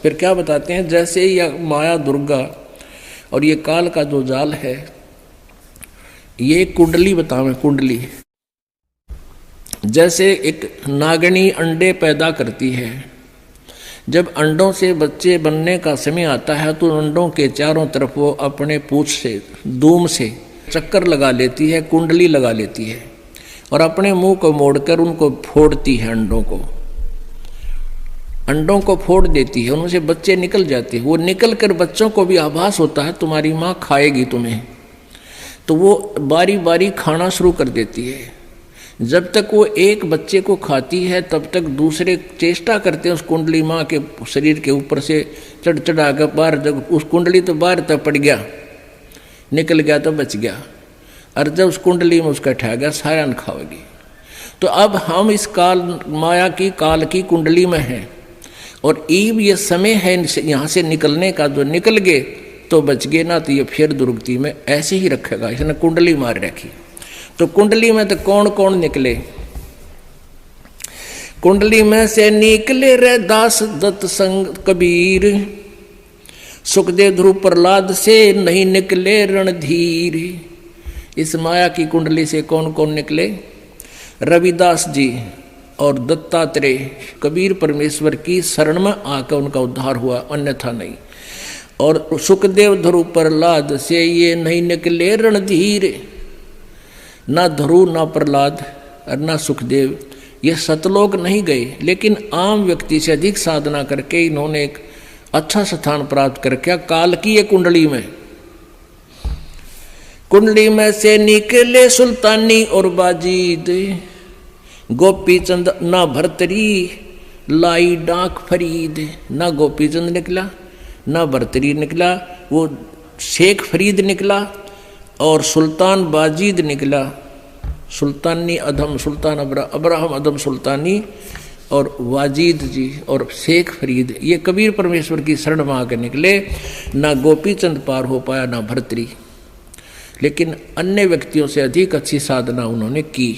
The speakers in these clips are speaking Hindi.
फिर क्या बताते हैं, जैसे यह माया दुर्गा और ये काल का जो जाल है, ये कुंडली बतावे। कुंडली जैसे एक नागनी अंडे पैदा करती है, जब अंडों से बच्चे बनने का समय आता है तो अंडों के चारों तरफ वो अपने पूंछ से, दूम से चक्कर लगा लेती है, कुंडली लगा लेती है और अपने मुंह को मोड़कर उनको फोड़ती है। अंडों को फोड़ देती है, उनसे बच्चे निकल जाते हैं। वो निकल कर बच्चों को भी आभास होता है तुम्हारी माँ खाएगी तुम्हें, तो वो बारी बारी खाना शुरू कर देती है। जब तक वो एक बच्चे को खाती है तब तक दूसरे चेष्टा करते हैं उस कुंडली माँ के शरीर के ऊपर से चढ़ चढ़ा कर बाहर, जब उस कुंडली तो बाहर तक पड़ गया, निकल गया तो बच गया, और जब उस कुंडली में उसका ठा गया सारा न खाओगी। तो अब हम इस काल माया की काल की कुंडली में हैं और ईब ये समय है यहाँ से निकलने का, जो निकल गए तो बच गए, ना तो ये फिर दुर्गति में ऐसे ही रखेगा। इसने कुंडली मार रखी। तो कुंडली में तो कौन कौन निकले? कुंडली में से निकले रे दास दत्त संग कबीर, सुखदेव ध्रुव प्रहलाद से नहीं निकले रणधीर। इस माया की कुंडली से कौन कौन निकले? रविदास जी और दत्तात्रेय, कबीर परमेश्वर की शरण में आकर उनका उद्धार हुआ, अन्यथा नहीं। और सुखदेव ध्रुव प्रहलाद से ये नहीं निकले रणधीर। ना ध्रुव, ना प्रहलाद और ना सुखदेव ये सतलोक नहीं गए, लेकिन आम व्यक्ति से अधिक साधना करके इन्होंने एक अच्छा स्थान प्राप्त कर क्या काल की ये कुंडली में। कुंडली में से निकले सुल्तानी और बाजीद, गोपी चंद ना भरतरी लाई डाक फरीद। ना गोपी चंद निकला, ना भरतरी निकला, वो शेख फरीद निकला और सुल्तान बाजीद निकला। सुल्तानी अधम, सुल्तान अब्राहम अधम सुल्तानी और वाजीद जी और शेख फरीद, ये कबीर परमेश्वर की शरण में आकर निकले। ना गोपी चंद पार हो पाया, ना भरतरी, लेकिन अन्य व्यक्तियों से अधिक अच्छी साधना उन्होंने की,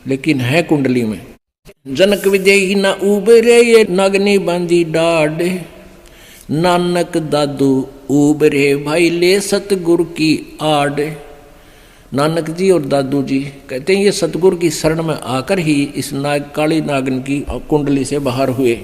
लेकिन है कुंडली में। जनक विदेही ना उबरे ये नागनी बांधी डाढ़, नानक दादू उबरे भाई ले सतगुरु की आड़। नानक जी और दादू जी कहते हैं ये सतगुरु की शरण में आकर ही इस काली नागन की कुंडली से बाहर हुए।